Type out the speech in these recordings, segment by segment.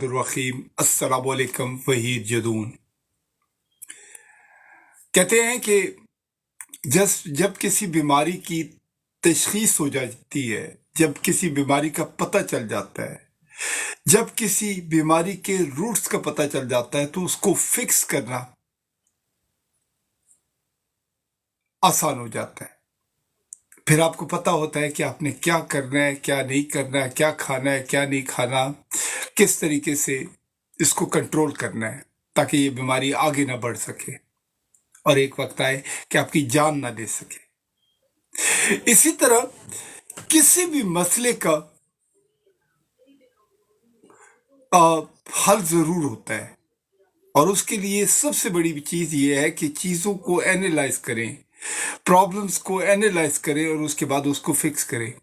रहमानिर्रहीम। अस्सलाम वालेकुम। वहीद जदून कहते हैं कि जब किसी बीमारी की तशखीस हो जाती है, जब किसी बीमारी का पता चल जाता है, जब किसी बीमारी के रूट्स का पता चल जाता है, तो उसको फिक्स करना आसान हो जाता है। फिर आपको पता होता है कि आपने क्या करना है, क्या नहीं करना है, क्या खाना है, क्या नहीं खाना, किस तरीके से इसको कंट्रोल करना है ताकि ये बीमारी आगे ना बढ़ सके और एक वक्त आए कि आपकी जान ना दे सके। इसी तरह किसी भी मसले का हल जरूर होता है, और उसके लिए सबसे बड़ी चीज ये है कि चीजों को एनालाइज करें, प्रॉब्लम्स को एनालाइज करें और उसके बाद उसको फिक्स करें।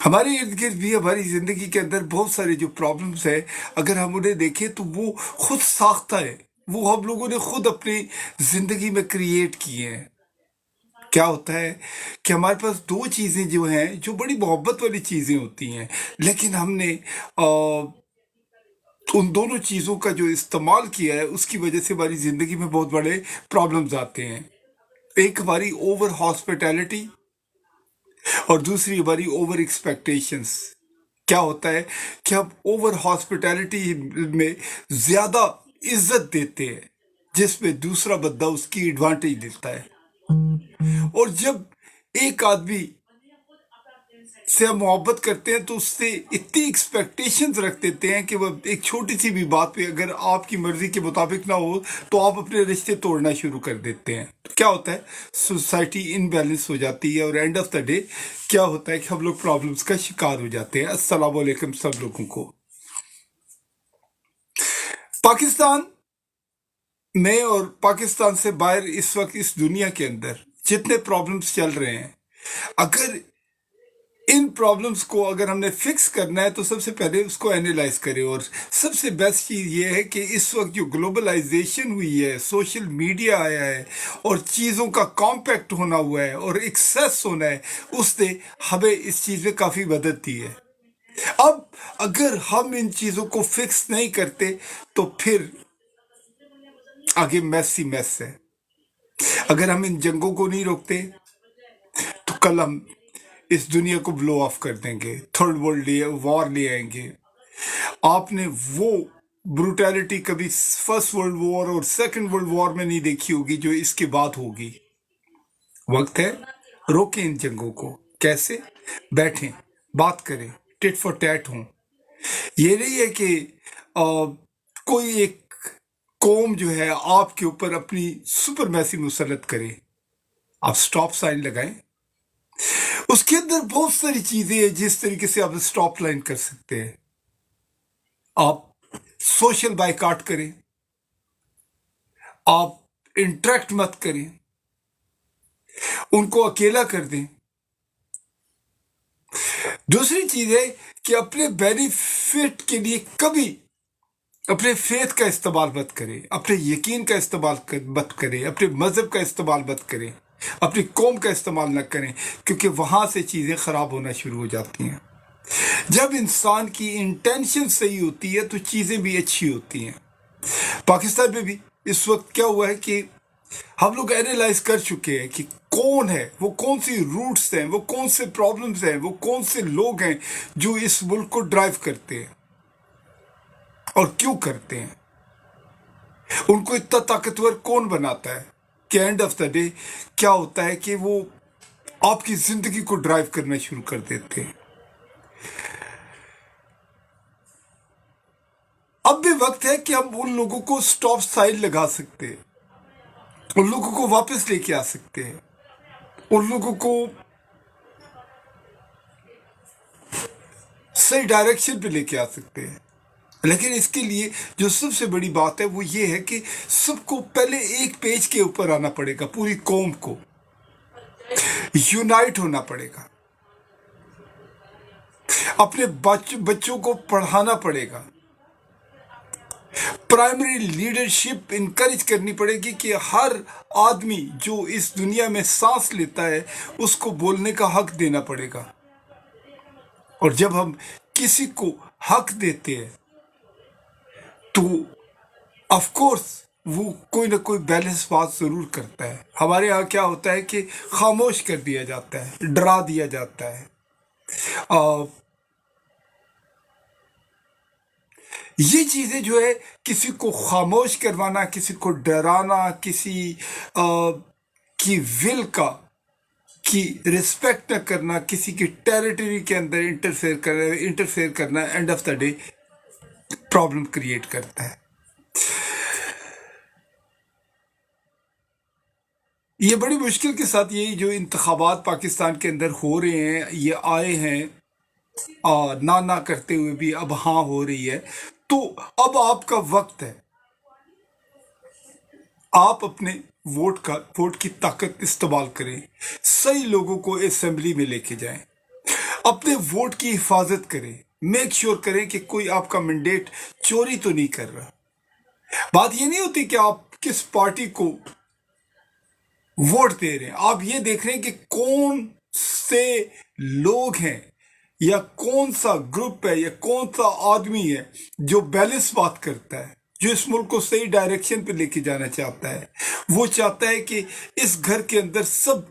हमारे इर्द गिर्द भी हमारी जिंदगी के अंदर बहुत सारे जो प्रॉब्लम्स है, अगर हम उन्हें देखें तो वो खुद साख्ता है, वो हम लोगों ने खुद अपनी जिंदगी में क्रिएट किए हैं। क्या होता है कि हमारे पास दो चीजें जो हैं, जो बड़ी मोहब्बत वाली चीजें होती हैं, लेकिन हमने उन दोनों चीजों का जो इस्तेमाल किया है, उसकी वजह से हमारी जिंदगी में बहुत बड़े प्रॉब्लम्स आते हैं। एक हमारी ओवर हॉस्पिटैलिटी और दूसरी हमारी ओवर एक्सपेक्टेशंस। क्या होता है कि हम ओवर हॉस्पिटैलिटी में ज्यादा इज्जत देते हैं, जिसमें दूसरा बंदा उसकी एडवांटेज लेता है। और जब एक आदमी से हम मोहब्बत करते हैं तो उससे इतनी एक्सपेक्टेशंस रख देते हैं कि वह एक छोटी सी भी बात पे अगर आपकी मर्जी के मुताबिक ना हो तो आप अपने रिश्ते तोड़ना शुरू कर देते हैं। तो क्या होता है, सोसाइटी इनबैलेंस हो जाती है और एंड ऑफ द डे क्या होता है कि हम लोग प्रॉब्लम्स का शिकार हो जाते हैं। अस्सलाम वालेकुम सब लोगों को। पाकिस्तान में और पाकिस्तान से बाहर इस वक्त इस दुनिया के अंदर जितने प्रॉब्लम्स चल रहे हैं, अगर इन प्रॉब्लम्स को अगर हमने फिक्स करना है तो सबसे पहले उसको एनालाइज करें। और सबसे बेस्ट चीज़ ये है कि इस वक्त जो ग्लोबलाइजेशन हुई है, सोशल मीडिया आया है और चीज़ों का कॉम्पैक्ट होना हुआ है और एक्सेस होना है, उसने हमें इस चीज़ में काफ़ी मदद दी है। अब अगर हम इन चीज़ों को फिक्स नहीं करते तो फिर आगे मैस ही मैस है। अगर हम इन जंगों को नहीं रोकते तो कल हम इस दुनिया को ब्लो ऑफ कर देंगे, थर्ड वर्ल्ड वॉर ले आएंगे। आपने वो ब्रूटैलिटी कभी फर्स्ट वर्ल्ड वॉर और सेकंड वर्ल्ड वॉर में नहीं देखी होगी जो इसके बाद होगी। वक्त है रोकें इन जंगों को। कैसे? बैठें, बात करें, टिट फॉर टैट हों। ये नहीं है कि कोई एक कौम जो है आपके ऊपर अपनी सुपरमैसी मुसलत करे। आप स्टॉप साइन लगाएं, उसके अंदर बहुत सारी चीजें हैं जिस तरीके से आप स्टॉप लाइन कर सकते हैं। आप सोशल बाइकआउट करें, आप इंटरेक्ट मत करें, उनको अकेला कर दें। दूसरी चीज है कि अपने बेनिफिट के लिए कभी अपने फेथ का इस्तेमाल मत करें, अपने यकीन का इस्तेमाल मत करें, अपने मजहब का इस्तेमाल मत करें, अपनी कौम का इस्तेमाल न करें, क्योंकि वहां से चीजें खराब होना शुरू हो जाती हैं। जब इंसान की इंटेंशन सही होती है तो चीजें भी अच्छी होती हैं। पाकिस्तान में भी इस वक्त क्या हुआ है कि हम लोग एनालाइज कर चुके हैं कि कौन है, वो कौन सी रूट्स हैं, वो कौन से प्रॉब्लम्स हैं, वो कौन से लोग हैं जो इस मुल्क को ड्राइव करते हैं और क्यों करते हैं, उनको इतना ताकतवर कौन बनाता है कि एंड ऑफ द डे क्या होता है कि वो आपकी जिंदगी को ड्राइव करना शुरू कर देते हैं। अब भी वक्त है कि हम उन लोगों को स्टॉप साइन लगा सकते हैं, उन लोगों को वापस लेके आ सकते हैं, उन लोगों को सही डायरेक्शन पे लेके आ सकते हैं। लेकिन इसके लिए जो सबसे बड़ी बात है वो ये है कि सबको पहले एक पेज के ऊपर आना पड़ेगा, पूरी कौम को यूनाइट होना पड़ेगा, अपने बच्चों को पढ़ाना पड़ेगा, प्राइमरी लीडरशिप इनकरेज करनी पड़ेगी कि हर आदमी जो इस दुनिया में सांस लेता है उसको बोलने का हक देना पड़ेगा। और जब हम किसी को हक देते हैं तो ऑफ कोर्स वो कोई ना कोई बैलेंस बात जरूर करता है। हमारे यहाँ क्या होता है कि खामोश कर दिया जाता है, डरा दिया जाता है। आ, ये चीजें जो है, किसी को खामोश करवाना, किसी को डराना, किसी आ, की विल का की रिस्पेक्ट न करना, किसी की टेरिटरी के अंदर इंटरफेयर करना and of the day problem create करता है। ये बड़ी मुश्किल के साथ ये जो इंतखाबात पाकिस्तान के अंदर हो रहे हैं, ये आए हैं ना ना करते हुए भी अब हाँ हो रही है। तो अब आपका वक्त है, आप अपने वोट की ताकत इस्तेमाल करें, सही लोगों को असेंबली में लेके जाएं, अपने वोट की हिफाजत करें, मेक श्योर करें कि कोई आपका मैंडेट चोरी तो नहीं कर रहा। बात ये नहीं होती कि आप किस पार्टी को वोट दे रहे हैं, आप ये देख रहे हैं कि कौन से लोग हैं या कौन सा ग्रुप है या कौन सा आदमी है जो बैलेंस बात करता है, जो इस मुल्क को सही डायरेक्शन पे लेके जाना चाहता है। वो चाहता है कि इस घर के अंदर सब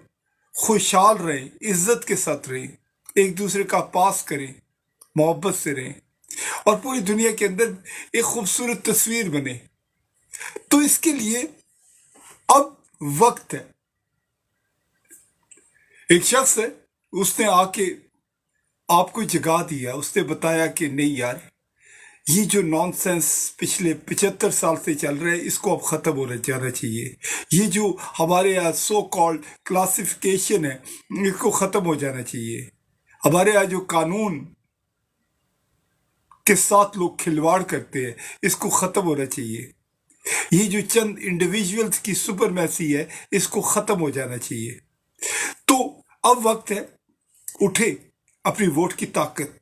खुशहाल रहें, इज्जत के साथ रहें, एक दूसरे का पास करें, मोहब्बत से रहें और पूरी दुनिया के अंदर एक खूबसूरत तस्वीर बने। तो इसके लिए अब वक्त है। एक शख्स है, उसने आके आपको जगा दिया, उसने बताया कि नहीं यार, ये जो नॉनसेंस पिछले 75 साल से चल रहा है, इसको अब खत्म हो जाना चाहिए। ये जो हमारे यहाँ सो कॉल्ड क्लासिफिकेशन है, इसको खत्म हो जाना चाहिए। हमारे यहाँ जो कानून के साथ लोग खिलवाड़ करते हैं, इसको खत्म होना चाहिए। ये जो चंद इंडिविजुअल्स की सुपरमैसी है, इसको खत्म हो जाना चाहिए। तो अब वक्त है, उठे, अपनी वोट की ताकत,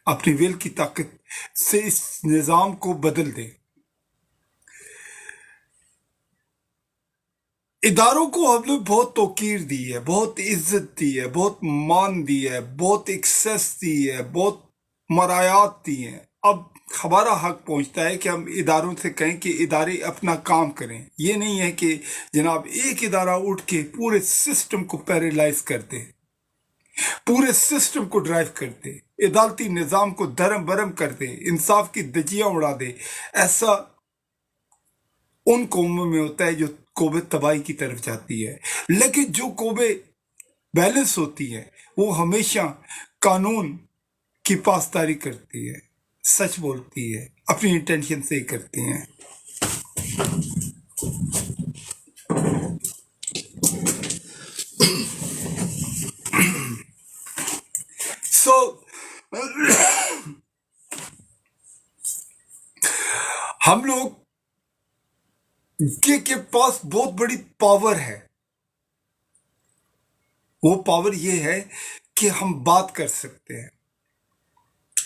अपनी विल की ताकत से इस निजाम को बदल दें। इदारों को हम लोग बहुत तौकीर दी है, बहुत इज्जत दी है, बहुत मान दी है, बहुत एक्सेस दी है, बहुत मरायात दी है। अब हमारा हक पहुंचता है कि हम इदारों से कहें कि इदारे अपना काम करें। ये नहीं है कि जनाब एक इदारा उठ के पूरे सिस्टम को पैरालाइज कर दे, पूरे सिस्टम को ड्राइव कर दे, अदालती निज़ाम को धर्म बरम कर दे, इंसाफ की धज्जियां उड़ा दे। ऐसा उन कौमों में होता है जो कौमें तबाही की तरफ जाती है। लेकिन जो कौमें बैलेंस होती है, वो हमेशा कानून की पासदारी करती है, सच बोलती है, अपनी इंटेंशन से ही करती हैं। सो हम लोग के पास बहुत बड़ी पावर है। वो पावर ये है कि हम बात कर सकते हैं,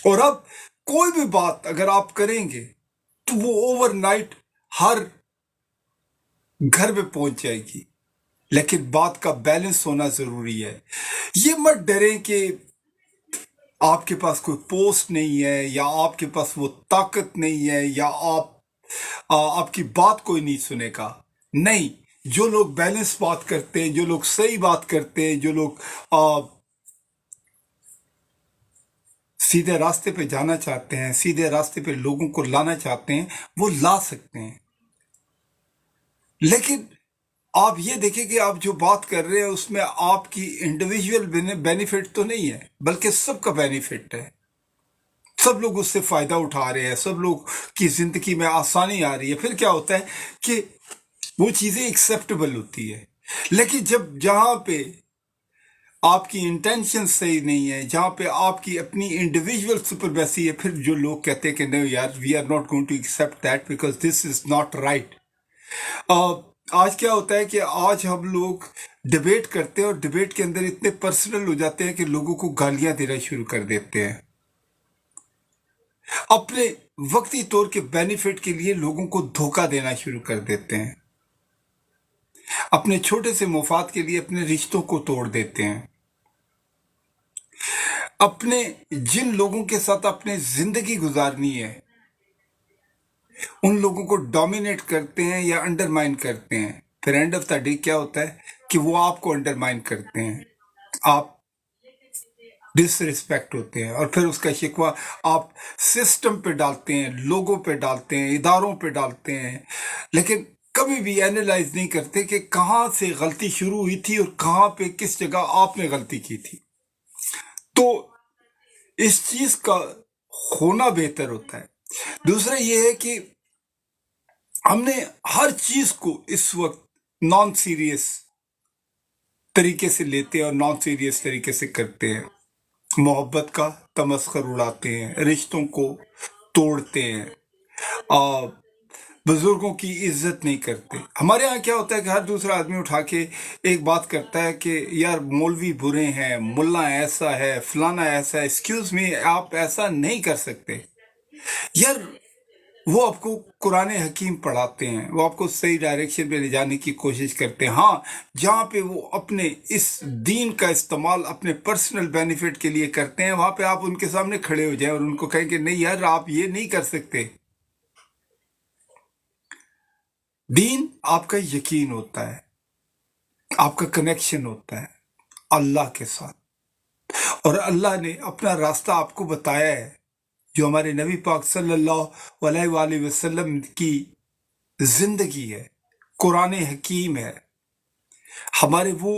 और अब कोई भी बात अगर आप करेंगे तो वो ओवरनाइट हर घर में पहुंच जाएगी। लेकिन बात का बैलेंस होना जरूरी है। ये मत डरें कि आपके पास कोई पोस्ट नहीं है या आपके पास वो ताकत नहीं है या आपकी बात कोई नहीं सुनेगा। नहीं, जो लोग बैलेंस बात करते हैं, जो लोग सही बात करते हैं, जो लोग सीधे रास्ते पे जाना चाहते हैं, सीधे रास्ते पे लोगों को लाना चाहते हैं, वो ला सकते हैं। लेकिन आप ये देखें कि आप जो बात कर रहे हैं उसमें आपकी इंडिविजुअल बेनिफिट तो नहीं है, बल्कि सबका बेनिफिट है। सब लोग उससे फायदा उठा रहे हैं, सब लोग की जिंदगी में आसानी आ रही है। फिर क्या होता है कि वो चीजें एक्सेप्टेबल होती है। लेकिन जब जहां पे आपकी इंटेंशन सही नहीं है, जहां पे आपकी अपनी इंडिविजुअल सुपरमेसी है, फिर जो लोग कहते हैं कि नहीं यार, we are not going to accept that because this is not right. आज क्या होता है कि आज हम लोग डिबेट करते हैं और डिबेट के अंदर इतने पर्सनल हो जाते हैं कि लोगों को गालियां देना शुरू कर देते हैं। अपने वक्ती तौर के बेनिफिट के लिए लोगों को धोखा देना शुरू कर देते हैं। अपने छोटे से मुफाद के लिए अपने रिश्तों को तोड़ देते हैं। अपने जिन लोगों के साथ अपने जिंदगी गुजारनी है, ان لوگوں کو ڈومینیٹ کرتے ہیں یا انڈرمائن کرتے ہیں. پھر اینڈ آف دا ڈے کیا ہوتا ہے کہ وہ آپ کو انڈرمائن کرتے ہیں، آپ ڈس ریسپیکٹ ہوتے ہیں، اور پھر اس کا شکوہ آپ سسٹم پہ ڈالتے ہیں، لوگوں پہ ڈالتے ہیں، اداروں پہ ڈالتے ہیں، لیکن کبھی بھی اینالائز نہیں کرتے کہ کہاں سے غلطی شروع ہوئی تھی اور کہاں پہ کس جگہ آپ نے غلطی کی تھی. تو اس چیز کا ہونا بہتر ہوتا ہے. دوسرا یہ ہے کہ ہم نے ہر چیز کو اس وقت نان سیریس طریقے سے لیتے ہیں اور نان سیریس طریقے سے کرتے ہیں. محبت کا تمسخر اڑاتے ہیں، رشتوں کو توڑتے ہیں، آ، بزرگوں کی عزت نہیں کرتے. ہمارے ہاں کیا ہوتا ہے کہ ہر دوسرا آدمی اٹھا کے ایک بات کرتا ہے کہ یار مولوی برے ہیں، ملا ایسا ہے، فلانا ایسا ہے. ایکسکیوز می، آپ ایسا نہیں کر سکتے. یار وہ آپ کو قرآن حکیم پڑھاتے ہیں، وہ آپ کو صحیح ڈائریکشن پہ لے جانے کی کوشش کرتے ہیں. ہاں، جہاں پہ وہ اپنے اس دین کا استعمال اپنے پرسنل بینیفٹ کے لیے کرتے ہیں، وہاں پہ آپ ان کے سامنے کھڑے ہو جائیں اور ان کو کہیں کہ نہیں یار آپ یہ نہیں کر سکتے. دین آپ کا یقین ہوتا ہے، آپ کا کنیکشن ہوتا ہے اللہ کے ساتھ، اور اللہ نے اپنا راستہ آپ کو بتایا ہے جو ہمارے نبی پاک صلی اللہ علیہ وآلہ وسلم کی زندگی ہے، قرآن حکیم ہے. ہمارے وہ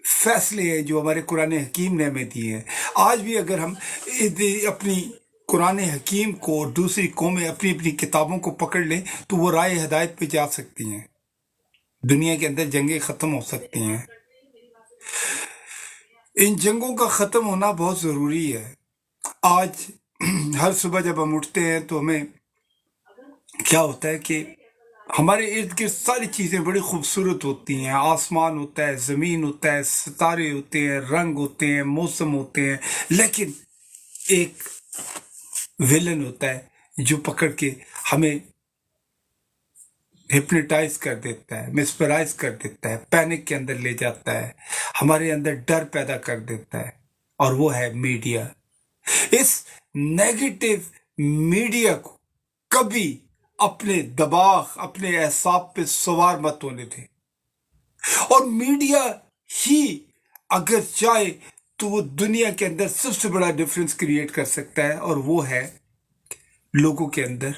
فیصلے ہیں جو ہمارے قرآن حکیم نے ہمیں دیے ہیں. آج بھی اگر ہم اپنی قرآن حکیم کو اور دوسری قومیں اپنی اپنی کتابوں کو پکڑ لیں تو وہ راہ ہدایت پہ جا سکتی ہیں، دنیا کے اندر جنگیں ختم ہو سکتی ہیں. ان جنگوں کا ختم ہونا بہت ضروری ہے. آج ہر صبح جب ہم اٹھتے ہیں تو ہمیں کیا ہوتا ہے کہ ہمارے ارد گرد ساری چیزیں بڑی خوبصورت ہوتی ہیں. آسمان ہوتا ہے، زمین ہوتا ہے، ستارے ہوتے ہیں، رنگ ہوتے ہیں، موسم ہوتے ہیں، لیکن ایک ویلن ہوتا ہے جو پکڑ کے ہمیں ہپنیٹائز کر دیتا ہے، مسپرائز کر دیتا ہے، پینک کے اندر لے جاتا ہے، ہمارے اندر ڈر پیدا کر دیتا ہے، اور وہ ہے میڈیا. اس نیگیٹو میڈیا کو کبھی اپنے دماغ، اپنے اعصاب پہ سوار مت ہونے دیں. اور میڈیا ہی اگر چاہے تو وہ دنیا کے اندر سب سے بڑا ڈفرنس کریٹ کر سکتا ہے، اور وہ ہے لوگوں کے اندر،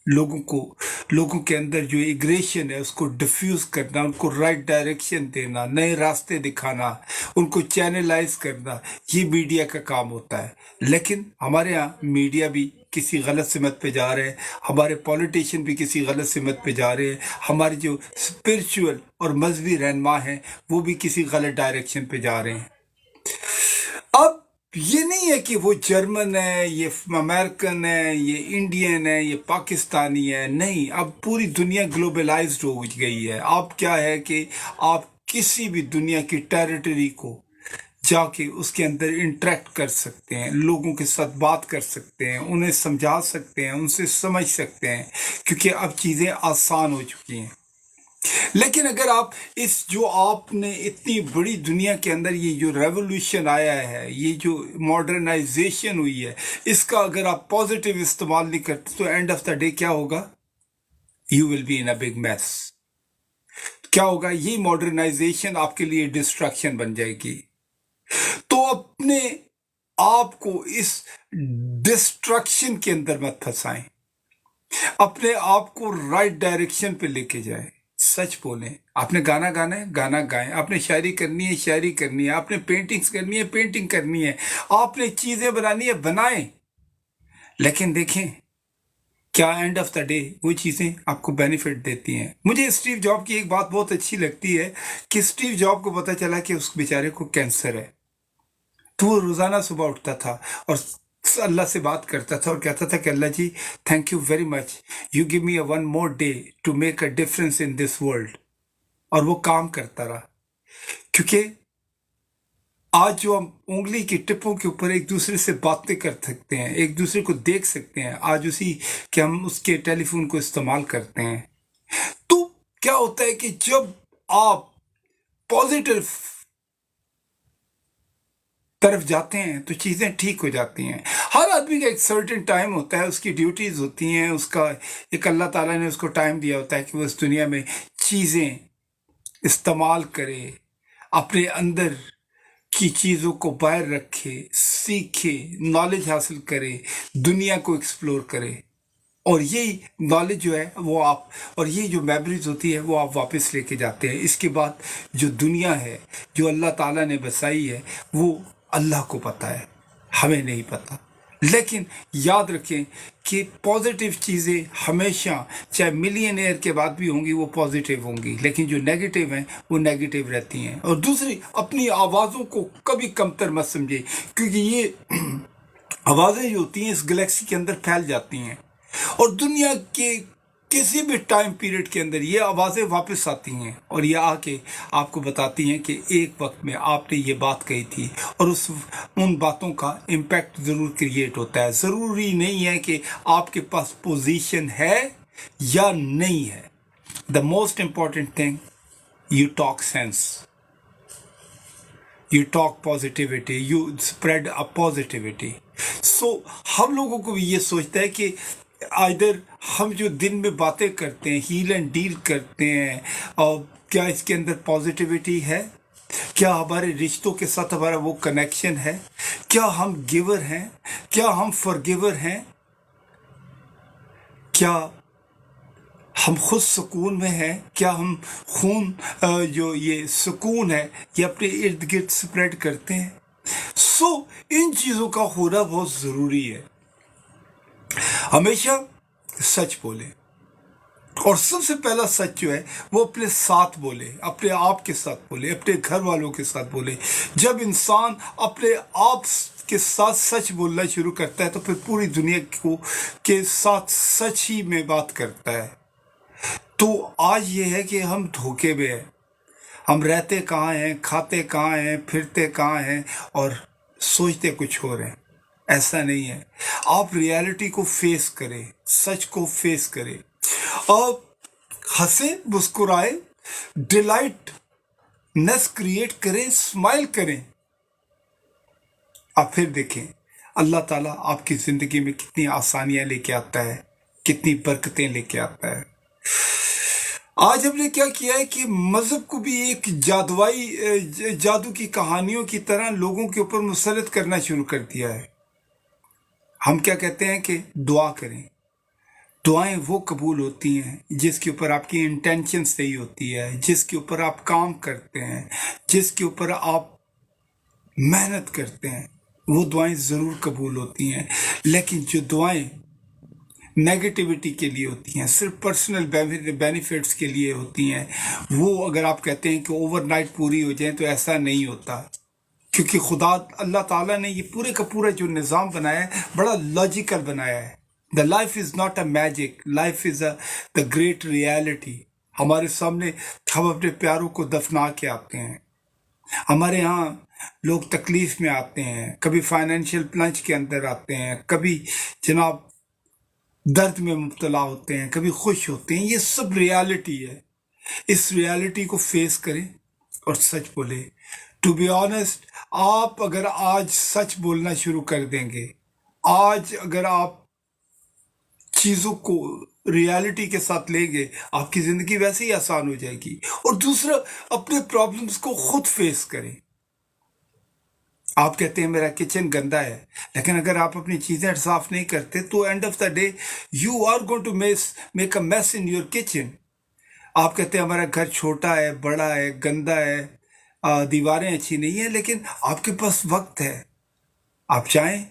لوگوں کے اندر جو ایگریشن ہے اس کو ڈیفیوز کرنا، ان کو رائٹ ڈائریکشن دینا، نئے راستے دکھانا، ان کو چینلائز کرنا، یہ میڈیا کا کام ہوتا ہے. لیکن ہمارے ہاں میڈیا بھی کسی غلط سمت پہ جا رہے ہیں، ہمارے پولیٹیشین بھی کسی غلط سمت پہ جا رہے ہیں، ہمارے جو اسپرچول اور مذہبی رہنما ہیں وہ بھی کسی غلط ڈائریکشن پہ جا رہے ہیں. اب یہ نہیں ہے کہ وہ جرمن ہے، یہ امریکن ہے، یہ انڈین ہے، یہ پاکستانی ہے. نہیں، اب پوری دنیا گلوبلائزڈ ہو گئی ہے. اب کیا ہے کہ آپ کسی بھی دنیا کی ٹیریٹری کو جا کے اس کے اندر انٹریکٹ کر سکتے ہیں، لوگوں کے ساتھ بات کر سکتے ہیں، انہیں سمجھا سکتے ہیں، ان سے سمجھ سکتے ہیں، کیونکہ اب چیزیں آسان ہو چکی ہیں. لیکن اگر آپ جو آپ نے اتنی بڑی دنیا کے اندر یہ جو ریولوشن آیا ہے، یہ جو ماڈرنائزیشن ہوئی ہے، اس کا اگر آپ پازیٹیو استعمال نہیں کرتے تو اینڈ آف دا ڈے کیا ہوگا؟ You will be in a big mess. کیا ہوگا؟ یہ ماڈرنائزیشن آپ کے لیے ڈسٹریکشن بن جائے گی. تو اپنے آپ کو اس ڈسٹرکشن کے اندر مت پھنسائیں، اپنے آپ کو رائٹ ڈائریکشن پہ لے کے جائیں. سچ بولیں. آپ نے گانا گانا ہے، گانا گائیں. آپ نے شاعری کرنی ہے، شاعری کرنی ہے. آپ نے پینٹنگز کرنی ہے، پینٹنگ کرنی ہے. آپ نے چیزیں بنانی ہے، بنائیں. لیکن دیکھیں کیا اینڈ آف دا ڈے وہ چیزیں آپ کو بینیفٹ دیتی ہیں. مجھے اسٹیو جاب کی ایک بات بہت اچھی لگتی ہے کہ اسٹیو جاب کو پتا چلا کہ اس بیچارے کو کینسر ہے، تو وہ روزانہ صبح اٹھتا تھا اور اللہ سے بات کرتا تھا اور کہتا تھا کہ Allah ji thank you very much, you give me one more day to make a difference in this world. اور وہ کام کرتا رہا، کیونکہ آج جو ہم انگلی کی ٹپوں کے اوپر ایک دوسرے سے باتیں کر سکتے ہیں، ایک دوسرے کو دیکھ سکتے ہیں، آج اسی کہ ہم اس کے ٹیلی فون کو استعمال کرتے ہیں. تو کیا ہوتا ہے کہ جب آپ پازیٹیو तरफ जाते हैं तो चीज़ें ठीक हो जाती हैं। हर आदमी का एक सर्टेन टाइम होता है, उसकी ड्यूटीज़ होती हैं, उसका एक अल्लाह ताला ने उसको टाइम दिया होता है कि वो इस दुनिया में चीज़ें इस्तेमाल करे, अपने अंदर की चीज़ों को बाहर रखे, सीखे, नॉलेज हासिल करे, दुनिया को एक्सप्लोर करे। और यही नॉलेज जो है वो आप, और ये जो मेमोरीज होती है वो आप वापस लेके जाते हैं। इसके बाद जो दुनिया है, जो अल्लाह ताला ने बसाई है, वो अल्लाह को पता है, हमें नहीं पता। लेकिन याद रखें कि पॉजिटिव चीज़ें हमेशा, चाहे मिलियनेयर के बाद भी होंगी, वो पॉजिटिव होंगी, लेकिन जो नेगेटिव हैं वो नेगेटिव रहती हैं। और दूसरी, अपनी आवाज़ों को कभी कमतर मत समझे, क्योंकि ये आवाज़ें जो होती हैं इस गैलेक्सी के अंदर फैल जाती हैं, और दुनिया के किसी भी टाइम पीरियड के अंदर ये आवाज़ें वापस आती हैं, और ये आके आपको बताती हैं कि एक वक्त में आपने ये बात कही थी, और उन बातों का इम्पैक्ट ज़रूर क्रिएट होता है। ज़रूरी नहीं है कि आपके पास पोजीशन है या नहीं है। The most important thing, you talk sense, you talk positivity, you spread a positivity. So हम लोगों को भी ये सोचता है कि आइदर हम जो दिन में बातें करते हैं, हील एंड डील करते हैं, और क्या इसके अंदर पॉजिटिविटी है, क्या हमारे रिश्तों के साथ हमारा वो कनेक्शन है, क्या हम गिवर हैं, क्या हम फॉरगिवर हैं, क्या हम खुद सुकून में हैं, क्या हम खून जो ये सुकून है ये अपने इर्द गिर्द स्प्रेड करते हैं। सो इन चीज़ों का होना बहुत ज़रूरी है। हमेशा सच बोले, और सबसे पहला सच जो है वो अपने साथ बोले, अपने आप के साथ बोले, अपने घर वालों के साथ बोले। जब इंसान अपने आप के साथ सच बोलना शुरू करता है तो फिर पूरी दुनिया को के साथ सच ही में बात करता है। तो आज ये है कि हम धोखे में हैं, हम रहते कहाँ हैं, खाते कहाँ हैं, फिरते कहाँ हैं, और सोचते कुछ हो रहे हैं। ऐसा नहीं है। आप रियलिटी को फेस करें, सच को फेस करें, और हंसे, मुस्कुराए, डिलाइटनेस क्रिएट करें, स्माइल करें। आप फिर देखें अल्लाह ताला आपकी ज़िंदगी में कितनी आसानियां लेके आता है, कितनी बरकतें लेके आता है। आज हमने क्या किया है कि मज़हब को भी एक जादू की कहानियों की तरह लोगों के ऊपर मुसलत करना शुरू कर दिया है। हम क्या कहते हैं कि दुआ करें, दुआएं वो कबूल होती हैं जिसके ऊपर आपकी इंटेंशन सही होती है, जिसके ऊपर आप काम करते हैं, जिसके ऊपर आप मेहनत करते हैं, वो दुआएं ज़रूर कबूल होती हैं। लेकिन जो दुआएं नेगेटिविटी के लिए होती हैं, सिर्फ पर्सनल बेनिफिट्स के लिए होती हैं, वो अगर आप कहते हैं कि ओवरनाइट पूरी हो जाए, तो ऐसा नहीं होता। क्योंकि खुदा अल्लाह ताला ने ये पूरे का पूरा जो निज़ाम बनाया है बड़ा लॉजिकल बनाया है। The life is not a magic, life is the great reality. हमारे सामने हम अपने प्यारों को दफना के आते हैं। हमारे यहाँ लोग तकलीफ में आते हैं, कभी फाइनेंशियल प्लंज के अंदर आते हैं, कभी जनाब दर्द में मुब्तला होते हैं, कभी खुश होते हैं। ये सब रियलिटी है। इस रियलिटी को फेस करें और सच बोले। टू बी ऑनेस्ट, आप अगर आज सच बोलना शुरू कर देंगे, आज अगर आप चीज़ों को रियलिटी के साथ लेंगे, आपकी ज़िंदगी वैसे ही आसान हो जाएगी। और दूसरा, अपने प्रॉब्लम्स को खुद फेस करें। आप कहते हैं मेरा किचन गंदा है, लेकिन अगर आप अपनी चीज़ें साफ नहीं करते तो end of the day you are going to make a mess in your kitchen. आप कहते हैं हमारा घर छोटा है, बड़ा है, गंदा है, दीवारें अच्छी नहीं है, लेकिन आपके पास वक्त है। आप चाहें,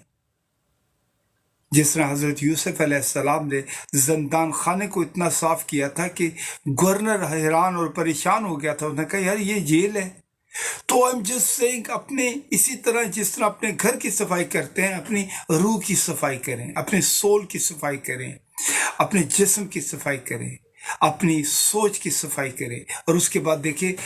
जिस तरह हज़रत यूसुफ अलैहिस्सलाम ने ज़िंदान खाने को इतना साफ किया था कि गवर्नर हैरान और परेशान हो गया था। उन्होंने कहा यार ये जेल है। तो आई एम जस्ट सेइंग, अपने इसी तरह जिस तरह अपने घर की सफाई करते हैं, अपनी रूह की सफाई करें, अपने सोल की सफाई करें, अपने जिस्म की सफाई करें, अपनी सोच की सफाई करें, और उसके बाद देखिए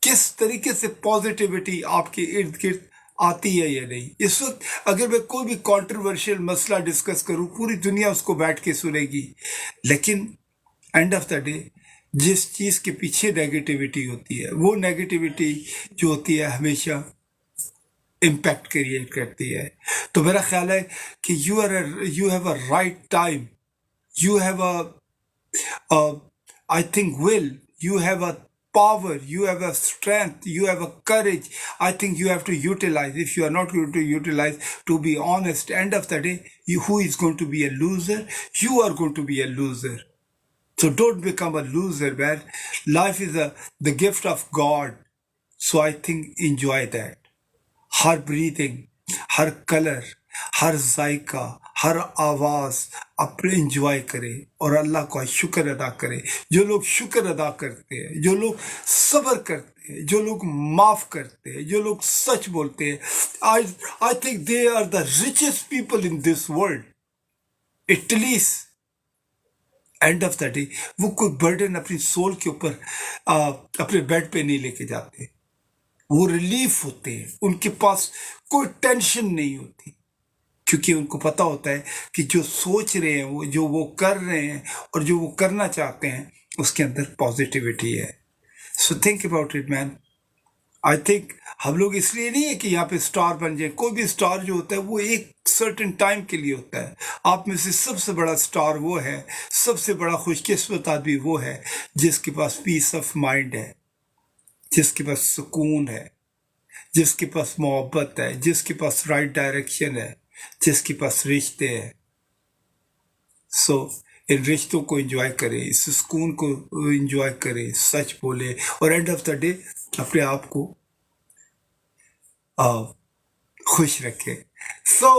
किस तरीके से पॉजिटिविटी आपके इर्द गिर्द आती है या नहीं। इस वक्त अगर मैं कोई भी कंट्रोवर्शियल मसला डिस्कस करूं, पूरी दुनिया उसको बैठ के सुनेगी, लेकिन एंड ऑफ द डे जिस चीज़ के पीछे नेगेटिविटी होती है, वो नेगेटिविटी जो होती है हमेशा इम्पैक्ट क्रिएट करती है। तो मेरा ख्याल है कि you have a right time, you have a I think will, you have a power, you have a strength, you have a courage. I think you have to utilize. If you are not going to utilize, to be honest, end of the day, who is going to be a loser? You are going to be a loser. So don't become a loser, man. Life is the gift of God. So I think enjoy that. हर breathing, हर colour, हर जायका, हर आवाज अपने enjoy करें और अल्लाह का शुक्र अदा करें। जो लोग शुक्र अदा करते हैं, जो लोग सब्र करते हैं, जो लोग माफ करते हैं, जो लोग सच बोलते हैं, I think they are the richest people in this world. At least end of the day वो कोई बर्डन अपनी सोल के ऊपर अपने बेड पे नहीं लेके जाते। वो रिलीफ होते हैं, उनके पास कोई टेंशन नहीं होती, क्योंकि उनको पता होता है कि जो सोच रहे हैं, वो जो वो कर रहे हैं और जो वो करना चाहते हैं, उसके अंदर पॉजिटिविटी है। So think about it man. I think हम लोग इसलिए नहीं है कि यहाँ पे स्टार बन जाए। कोई भी स्टार जो होता है वो एक सर्टेन टाइम के लिए होता है। आप में से सबसे बड़ा स्टार वो है, सबसे बड़ा खुशकिस्मत आदमी वो है जिसके पास पीस ऑफ माइंड है, जिसके पास सुकून है, जिसके पास मोहब्बत है, जिसके पास राइट डायरेक्शन है, जिसके पास रिश्ते हैं। सो इन रिश्तों को एंजॉय करें, इस सुकून को एंजॉय करें, सच बोले और एंड ऑफ द डे अपने आप को खुश रखें। So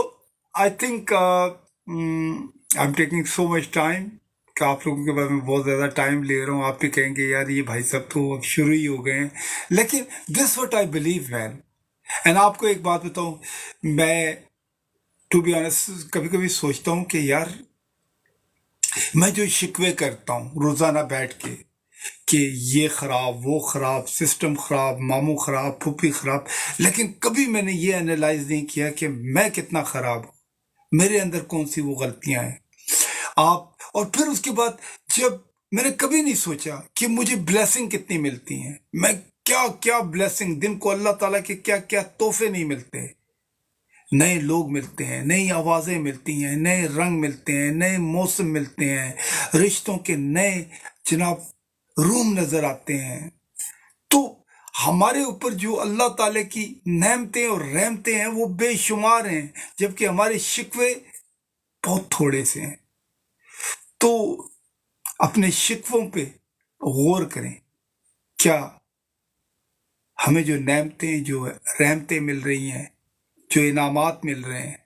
I think I am taking so much time कि आप लोगों के बारे में बहुत ज़्यादा टाइम ले रहा हूँ। आप भी कहेंगे यार ये भाई सब तो अब शुरू ही हो गए हैं, लेकिन this what I believe man. And आपको एक बात बताऊँ, मैं टू बी ऑनेस्ट कभी कभी सोचता हूँ कि यार मैं जो शिकवे करता हूँ रोज़ाना बैठ के कि ये ख़राब, वो ख़राब, सिस्टम ख़राब, मामू ख़राब, फूफी ख़राब, लेकिन कभी मैंने ये एनालाइज नहीं किया कि मैं कितना ख़राब हूँ, मेरे अंदर कौन सी वो गलतियाँ हैं। आप और फिर उसके बाद जब मैंने कभी नहीं सोचा कि मुझे ब्लेसिंग कितनी मिलती हैं, मैं क्या क्या ब्लेसिंग, दिन को अल्लाह ताला के क्या क्या तोहफे नहीं मिलते। नए लोग मिलते हैं, नई आवाज़ें मिलती हैं, नए रंग मिलते हैं, नए मौसम मिलते हैं, रिश्तों के नए जनाब रूम नज़र आते हैं। तो हमारे ऊपर जो अल्लाह ताला की नेमतें और रहमतें हैं वो बेशुमार हैं, जबकि हमारे शिकवे बहुत थोड़े से हैं। तो अपने शिकवों पे गौर करें, क्या हमें जो नेमतें, जो रहमतें मिल रही हैं, जो इनामात मिल रहे हैं,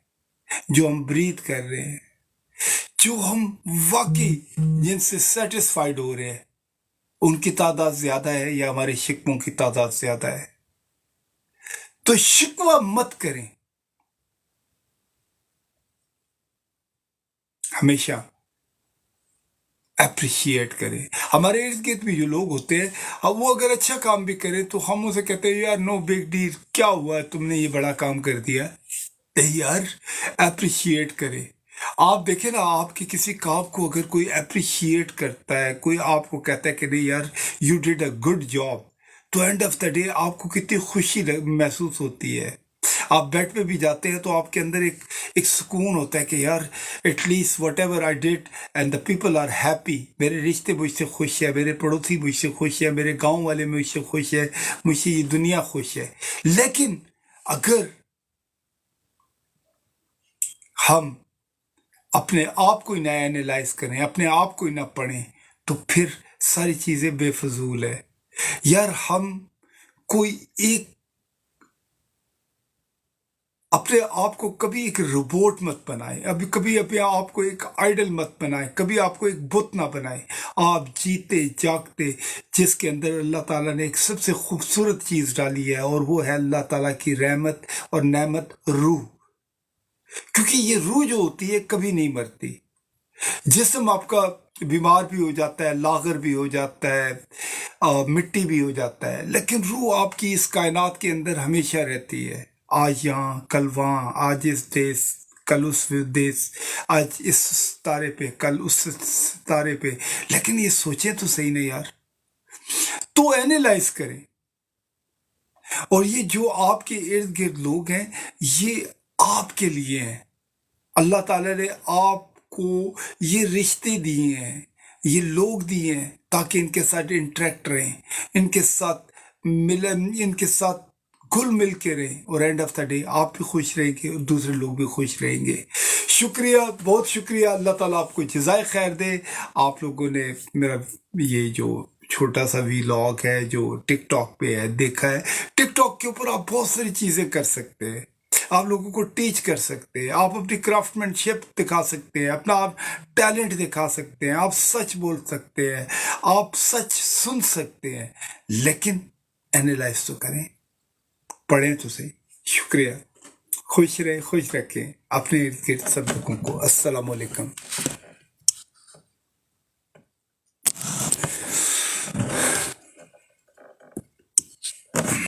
जो हम ब्रीथ कर रहे हैं, जो हम वाकई जिनसे सेटिस्फाइड हो रहे हैं, उनकी तादाद ज्यादा है या हमारे शिकवों की तादाद ज्यादा है? तो शिकवा मत करें, हमेशा अप्रिशिएट करें। हमारे इर्द गिर्द भी जो लोग होते हैं, अब वो अगर अच्छा काम भी करें तो हम उसे कहते हैं यार नो बिग डील, क्या हुआ तुमने ये बड़ा काम कर दिया। नहीं यार, अप्रिशिएट करें। आप देखें ना, आपके किसी काम को अगर कोई अप्रिशिएट करता है, कोई आपको कहता है कि नहीं यार you did a good job, तो एंड ऑफ द डे आपको कितनी खुशी महसूस होती है। आप बेड पे भी जाते हैं तो आपके अंदर एक सुकून होता है कि यार at least whatever I did and the people are happy, मेरे रिश्ते मुझसे खुश है, मेरे पड़ोसी मुझसे खुश है, मेरे गांव वाले मुझसे खुश है, मुझसे ये दुनिया खुश है। लेकिन अगर हम अपने आप को ही ना एनालाइज करें, अपने आप को ही ना पढ़ें, तो फिर सारी चीज़ें बेफजूल है। यार हम कोई एक अपने आप को कभी एक रोबोट मत बनाए, अभी कभी अपने आप को एक आइडल मत बनाए, कभी आपको एक बुत ना बनाए। आप जीते जागते जिसके अंदर अल्लाह ताला ने एक सबसे खूबसूरत चीज़ डाली है, और वो है अल्लाह ताला की रहमत और नेमत रूह। क्योंकि ये रूह जो होती है कभी नहीं मरती। जिस्म आपका बीमार भी हो जाता है, लागर भी हो जाता है, मिट्टी भी हो जाता है, लेकिन रूह आपकी इस कायनात के अंदर हमेशा रहती है। आज यहाँ, कल वहाँ, आज इस देश, कल उस देश, आज इस तारे पे, कल उस तारे पे। लेकिन ये सोचें तो सही नहीं यार। तो एनालाइज करें اور یہ جو آپ کے ارد گرد لوگ ہیں، یہ آپ کے لیے ہیں۔ اللہ تعالیٰ نے آپ کو یہ رشتے دیے ہیں، یہ لوگ دیے ہیں تاکہ ان کے ساتھ انٹریکٹ رہیں، ان کے ساتھ ملن، ان کے ساتھ گھل مل کے رہیں، اور اینڈ آف دا ڈے آپ بھی خوش رہیں گے اور دوسرے لوگ بھی خوش رہیں گے۔ شکریہ، بہت شکریہ، اللہ تعالیٰ آپ کو جزائے خیر دے۔ آپ لوگوں نے میرا یہ جو چھوٹا سا ویلاگ ہے جو ٹک ٹاک پہ ہے دیکھا ہے۔ ٹک ٹاک کے اوپر آپ بہت ساری چیزیں کر سکتے ہیں، آپ لوگوں کو ٹیچ کر سکتے ہیں، آپ اپنی کرافٹ مین شپ دکھا سکتے ہیں، اپنا آپ ٹیلنٹ دکھا سکتے ہیں، آپ سچ بول سکتے ہیں، آپ سچ سن سکتے ہیں، لیکن اینالائز تو کریں، پڑھیں تو صحیح۔ شکریہ، خوش رہیں، خوش رکھیں اپنے ارد گرد سب لوگوں کو۔ السلام علیکم۔